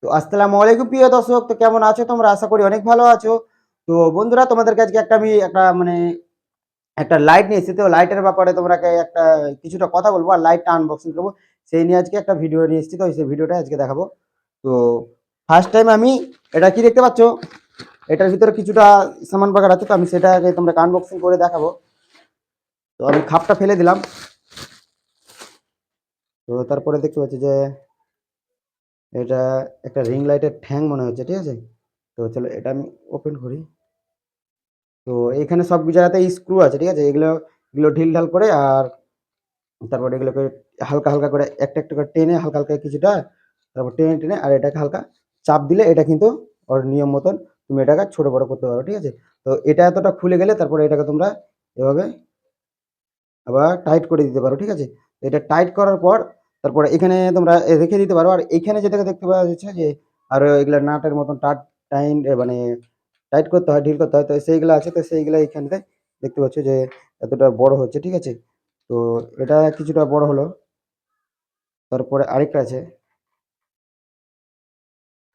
তো আসসালামু আলাইকুম প্রিয় দর্শক, তো কেমন আছো তোমরা? আশা করি অনেক ভালো আছো। তো বন্ধুরা, তোমাদেরকে আজকে একটা লাইট নিয়ে এসেছি। তো লাইটের ব্যাপারে তোমাকে একটা কিছুটা কথা বলবো আর লাইটটা আনবক্সিং করবো, সেই নিয়ে আজকে একটা ভিডিও নিয়ে এসেছি। তো সেই ভিডিওটা আজকে দেখাবো। তো ফার্স্ট টাইম আমি এটা কি দেখতে পাচ্ছ, এটার ভিতরে কিছুটা সামান বাগার আছে, তো আমি সেটা আগে তোমরা আনবক্সিং করে দেখাবো। তো আমি খাপটা ফেলে দিলাম। তো তারপরে দেখতে পাচ্ছি যে এটা একটা রিং লাইটের ঠ্যাং মনে হচ্ছে, ঠিক আছে। তো চলো এটা আমি ওপেন করি। তো এখানে সব জায়গাতে স্ক্রু আছে, ঠিক আছে। এগুলো এগুলো ঢিল ঢাল করে, আর তারপর এগুলোকে হালকা হালকা করে একটা একটা করে টেনে হালকা হালকা কিছুটা, তারপর টেনে টেনে আর এটাকে হালকা চাপ দিলে এটা কিন্তু ওর নিয়ম মতন তুমি এটাকে ছোট বড় করতে পারো, ঠিক আছে। তো এটা এতটা খুলে গেলে তারপরে এটাকে তোমরা এভাবে আবার টাইট করে দিতে পারো, ঠিক আছে। তো এটা টাইট করার পর তারপরে এখানে তোমরা রেখে দিতে পারো। আর এখানে যেটাকে দেখতে পাওয়া যাচ্ছে যে আরো এগুলা নাটের মতন টাইন মানে টাইট করতে হয়, ঢিল করতে হয়। তো সেইগুলো আছে, তো সেইগুলো এইখানতে দেখতে পাচ্ছ যে এতটা বড় হচ্ছে, ঠিক আছে। তো এটা কিছুটা বড় হলো। তারপরে আরেকটা আছে,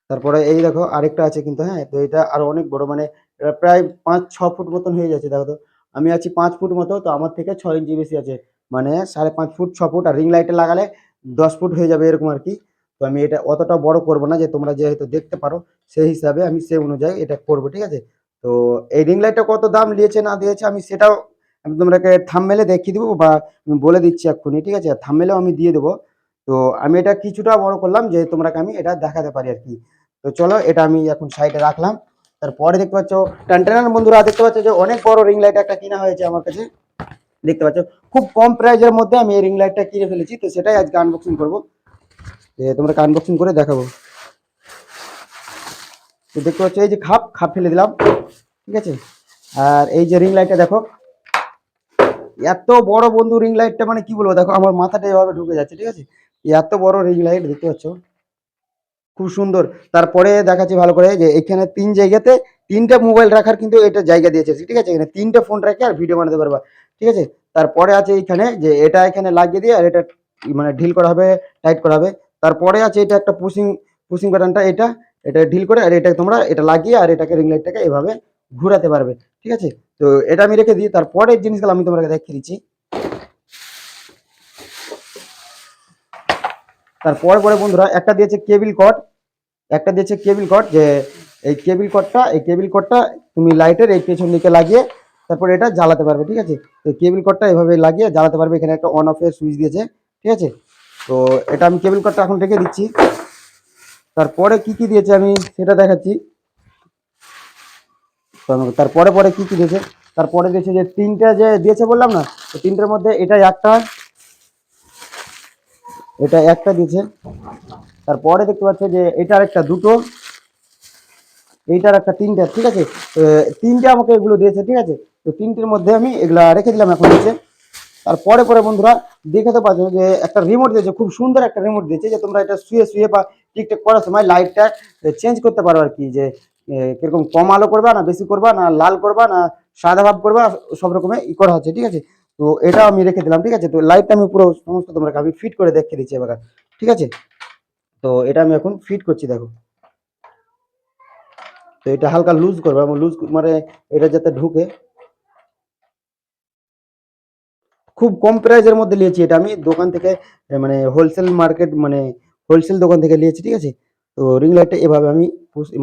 তারপরে এই দেখো আরেকটা আছে কিন্তু, হ্যাঁ। তো এটা আরো অনেক বড়, মানে এটা প্রায় 5-6 ফুট মতন হয়ে যাচ্ছে। দেখো তো আমি আছি 5 ফুট মতো, তো আমার থেকে 6 ইঞ্চি বেশি আছে, মানে 5.5 ফুট 6 ফুট। আর রিং লাইটে লাগালে 10 ফুট হয়ে যাবে এরকম আর কি। তো আমি এটা অতটা বড় করব না, যে তোমরা যেহেতু দেখতে পারো সেই হিসাবে আমি সেই অনুযায়ী এটা করব, ঠিক আছে। তো এই রিং লাইটটা কত দাম নিয়েছে না দিয়েছে আমি সেটাও আমি তোমাকে থাম্বনেলে দেখিয়ে দেবো, বা আমি বলে দিচ্ছি এক্ষুনি, ঠিক আছে। থাম্বনেলেও আমি দিয়ে দেবো। তো আমি এটা কিছুটা বড় করলাম যে তোমরাকে আমি এটা দেখাতে পারি আর কি। তো চলো এটা আমি এখন সাইডে রাখলাম। তারপরে দেখতে পাচ্ছ টানটানান বন্ধুরা, দেখতে পাচ্ছ যে অনেক বড় রিং লাইট একটা কিনা হয়েছে আমার কাছে, দেখতে পাচ্ছ। খুব কম প্রাইজের মধ্যে আমি এই রিং লাইটটা কিনে ফেলেছি, তো সেটাই আজকে আনবক্সিং করবো, তোমরা আনবক্সিং করে দেখাবো। তো দেখতে পাচ্ছ এই যে খাপ খাপ ফেলে দিলাম, ঠিক আছে। আর এই যে রিং লাইটটা দেখো, এত বড় বন্ধু রিং লাইটটা, মানে কি বলবো, দেখো আমার মাথাটা এভাবে ঢুকে যাচ্ছে, ঠিক আছে। এত বড় রিং লাইট দেখতে পাচ্ছ, খুব সুন্দর। তারপরে দেখাচ্ছি ভালো করে যে এখানে 3 জায়গাতে 3টা মোবাইল রাখার কিন্তু এটা জায়গা দিয়েছে, ঠিক আছে। এখানে 3টে ফোন রেখে আর ভিডিও বানাতে পারবা, ঠিক আছে। তারপরে আছে এখানে যে এটা এখানে লাগিয়ে দিয়ে আর এটা মানে ঢিল করা হবে, টাইট করা হবে। তারপরে আছে এটা একটা পুশিং পুশিং বাটনটা, এটা এটা ঢিল করে আর এটা তোমরা এটা লাগিয়ে আর এটাকে রিং লাইটটাকে এভাবে ঘুরাতে পারবে, ঠিক আছে। তো এটা আমি রেখে দিই। তারপরের জিনিসগুলো আমি তোমাকে দেখিয়ে দিচ্ছি। তারপরে পরে বন্ধুরা একটা দিয়েছে কেবিল কর্ড, একটা দিয়েছে কেবিল কর্ড, যে এই কেবিল কর্ডটা তুমি লাইটের এই পেছন দিকে লাগিয়ে তারপরে এটা জ্বালাতে পারবে, ঠিক আছে। তো কেবিল কর্ডটা এভাবে লাগিয়ে জ্বালাতে পারবে। এখানে একটা অন অফ এর সুইচ দিয়েছে, ঠিক আছে। তো এটা আমি কেবিল কর্ডটা এখন রেখে দিচ্ছি। তারপরে কি কি দিয়েছে আমি সেটা দেখাচ্ছি। তারপরে পরে কি কি দিয়েছে, তারপরে দিয়েছে যে 3টে যে দিয়েছে বললাম না, তো 3টের মধ্যে এটা একটা দিয়েছে। তারপরে দেখতে পাচ্ছে যে এটার একটা দুটো, এইটার একটা 3টে, ঠিক আছে। তো 3টে আমাকে এগুলো দিয়েছে, ঠিক আছে। তো 3টের মধ্যে আমি এগুলা রেখে দিলাম এখন নিচে। তারপরে পরে বন্ধুরা দেখে তো পাচ্ছ যে একটা রিমোট দিয়েছে, খুব সুন্দর একটা রিমোট দিয়েছে, যে তোমরা এটা শুয়ে শুয়ে বা টিকটক করার সময় লাইটটা চেঞ্জ করতে পারো আর কি, যে কিরকম কম আলো করবা না বেশি করবা, না লাল করবা না সাদা ভাব করবা, সব রকমের করা হচ্ছে, ঠিক আছে। তো এটা আমি রেখে দিলাম, ঠিক আছে। তো লাইটটা আমি পুরো সমস্ত তোমাকে আমি ফিট করে দেখিয়ে দিচ্ছি এবার, ঠিক আছে। তো এটা আমি এখন ফিট করছি, দেখো। তো এটা হালকা লুজ করবে, লুজ মানে এটা যাতে ঢুকে। খুব কম প্রাইসের মধ্যে নিয়েছি এটা আমি দোকান থেকে, মানে হোলসেল মার্কেট, মানে হোলসেল দোকান থেকে নিয়েছি, ঠিক আছে। তো রিং লাইটটা এভাবে আমি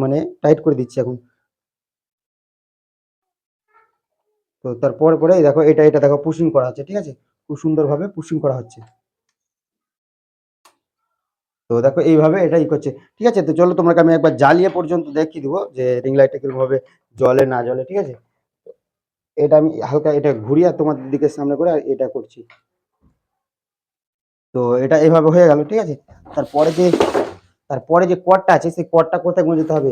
মানে টাইট করে দিচ্ছি এখন। তো তারপরে পরে দেখো এটা দেখো পুশিং করা হচ্ছে, ঠিক আছে। খুব সুন্দরভাবে পুশিং করা হচ্ছে। তো দেখো এইভাবে এটাই করছে, ঠিক আছে। তো চলো তোমাকে আমি একবার জ্বালিয়ে পর্যন্ত দেখিয়ে দিব যে রিং লাইটটা কিরকম ভাবে জ্বলে না জ্বলে, ঠিক আছে। এটা আমি হালকা এটা ঘুরিয়ে তোমাদের দিকে সামনে করে আর এটা করছি। তো এটা এভাবে হয়ে গেল, ঠিক আছে। তারপরে যে তারপরে যে কর্ডটা আছে সেই কর্ডটা কোথায় গুঁজতে হবে,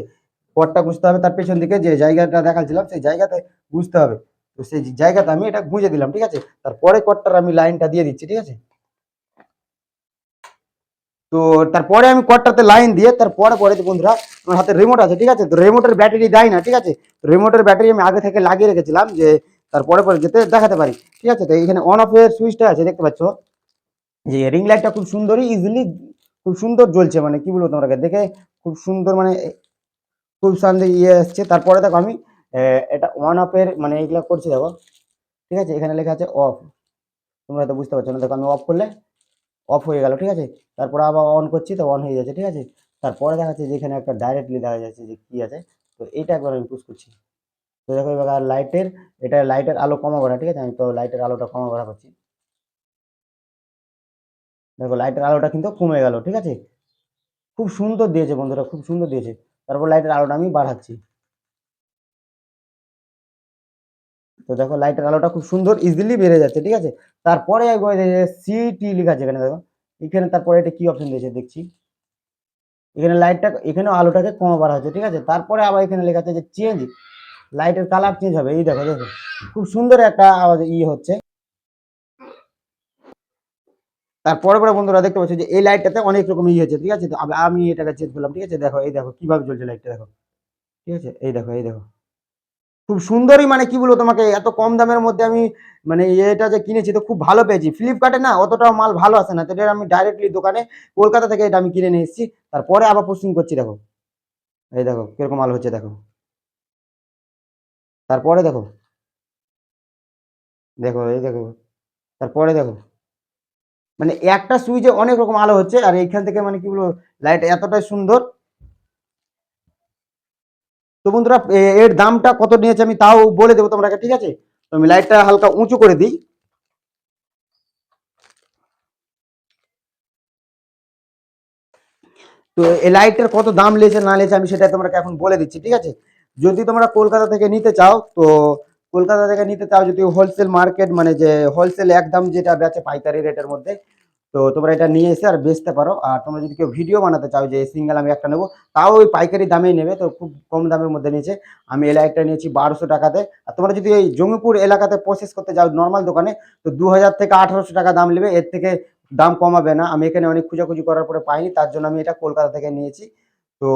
কর্ডটা গুঁজতে হবে তার পেছন দিকে যে জায়গাটা দেখাচ্ছিলাম সেই জায়গাতে গুঁজতে হবে। তো সেই জায়গাতে আমি এটা গুঁজে দিলাম, ঠিক আছে। তারপরে কর্ডটার আমি লাইনটা দিয়ে দিচ্ছি, ঠিক আছে। তো তারপরে আমি কর্ডটাতে লাইন দিয়ে তারপরে পরে যে বন্ধুরা আমার হাতে রিমোট আছে, ঠিক আছে। তো রিমোটের ব্যাটারি দেয় না, ঠিক আছে। রিমোটের ব্যাটারি আমি আগে থেকে লাগিয়ে রেখেছিলাম, যে তারপরে পরে যেতে দেখাতে পারি, ঠিক আছে। তো এখানে অন অফ এর সুইচটা আছে, দেখতে পাচ্ছ যে রিং লাইটটা খুব সুন্দরই ইজিলি খুব সুন্দর জ্বলছে, মানে কি বলবো তোমাকে দেখে খুব সুন্দর মানে খুব সুন্দর ইয়ে আসছে। তারপরে দেখো আমি এটা অন অফ এর মানে এইগুলা করছি দেখো, ঠিক আছে? এখানে লেখা আছে অফ, তোমরা তো বুঝতে পারছো না, দেখো আমি অফ করলে অফ হয়ে গেল, ঠিক আছে? তারপরে আবার অন করছি তো অন হয়ে যাচ্ছে, ঠিক আছে? তারপরে দেখা যাচ্ছে যে এখানে একটা ডাইরেক্টলি দেখা যাচ্ছে যে কি আছে, তো এইটা একবার আমি পুশ করছি। তো দেখো এবার লাইটের, এটা লাইটের আলো কমাবো না, ঠিক আছে? আমি তো লাইটের আলোটা কমাবো করছি, দেখো লাইটের আলোটা কিন্তু কমে গেল, ঠিক আছে? খুব সুন্দর দিয়েছে বন্ধুরা, খুব সুন্দর দিয়েছে। তারপর লাইটের আলোটা আমি বাড়াচ্ছি, তো দেখো লাইটের আলোটা খুব সুন্দর ইজিলি বেড়ে যাচ্ছে, ঠিক আছে? তারপরে একবার সিটি লেখা আছে এখানে দেখো, এখানে তারপরে এটা কি অপশন দিয়েছে দেখছি, এখানে লাইটটা এখানে আলোটাকে কমা বাড়া হচ্ছে, ঠিক আছে? তারপরে আবার এখানে লেখা আছে যে চেঞ্জ, লাইটের কালার চেঞ্জ হবে, এই দেখো দেখো খুব সুন্দর একটা আওয়াজ হচ্ছে। তারপরে পরে বন্ধুরা দেখতে পাচ্ছ যে এই লাইটটাতে অনেক রকম হচ্ছে, ঠিক আছে? তো আমি এটাকে চেঞ্জ করলাম, ঠিক আছে? দেখো এই দেখো কিভাবে জ্বলছে লাইটটা দেখো, ঠিক আছে? এই দেখো এই দেখো খুব সুন্দরই, মানে কি বলবো তোমাকে, এত কম দামের মধ্যে আমি মানে এটা যে কিনেছি তো খুব ভালো পেয়েছি। ফ্লিপকার্টে না অতটা মাল ভালো আসে না, তো এটা আমি ডাইরেক্টলি দোকানে কলকাতা থেকে এটা আমি কিনে নিয়ে এসেছি। তারপরে আবার পোস্টিং করছি দেখো, এই দেখো কিরকম মাল হচ্ছে দেখো। তারপরে দেখো, দেখো এই দেখো তারপরে দেখো মানে একটা সুইচে অনেক রকম আলো হচ্ছে, আর এইখান থেকে মানে কি বলবো লাইট এতটাই সুন্দর। তো বন্ধুরা এর দামটা কত নিয়েছে আমি তাও বলে দেবো তোমাকে, ঠিক আছে? তো আমি লাইটটা হালকা উঁচু করে দিই। তো এই লাইটের কত দাম লেগেছে না লেগেছে আমি সেটা তোমাকে এখন বলে দিচ্ছি, ঠিক আছে? যদি তোমরা কলকাতা থেকে নিতে চাও, তো কলকাতা থেকে নিতে চাও যদি হোলসেল মার্কেট মানে যে হোলসেল একদম যেটা বেচে পাইকারি রেটের মধ্যে, তো তোমরা এটা নিয়ে এসে আর বেচতে পারো। আর তোমরা যদি কেউ ভিডিও বানাতে চাও যে সিঙ্গেল আমি একটা নেবো, তাও ওই পাইকারি দামেই নেবে, তো খুব কম দামের মধ্যে নিয়েছে। আমি এই লাইটটা নিয়েছি 1200 টাকাতে। আর তোমরা যদি এই জঙ্গিপুর এলাকাতে প্রসেস করতে যাও নর্মাল দোকানে, তো 2000 থেকে 1800 টাকা দাম নেবে, এর থেকে দাম কমাবে না। আমি এখানে অনেক খোঁজাখুঁজি করার পরে পাইনি, তার জন্য আমি এটা কলকাতা থেকে নিয়েছি। তো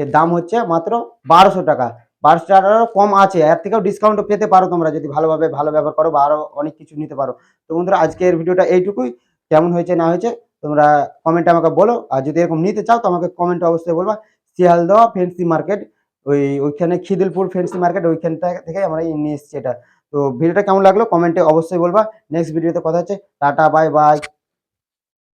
এর দাম হচ্ছে মাত্র 1200 টাকা। 1200 টাকারও কম আছে, এর থেকেও ডিসকাউন্টও পেতে পারো তোমরা যদি ভালোভাবে ভালো ব্যবহার করো, বা আরো অনেক কিছু নিতে পারো। তো বন্ধুরা আজকের ভিডিওটা এইটুকুই, কেমন হয়েছে না হয়েছে তোমরা কমেন্টে আমাকে বলো। আর যদি এরকম নিতে চাও তো আমাকে কমেন্টে অবশ্যই বলবা। শিয়ালদহ ফেন্সি মার্কেট, ওইখানে খিদিলপুর ফেন্সি মার্কেট, ওইখানটা থেকে আমরা নিয়ে এসেছি এটা। তো ভিডিওটা কেমন লাগলো কমেন্টে অবশ্যই বলবা। নেক্সট ভিডিওতে কথা হচ্ছে, টাটা বাই বাই।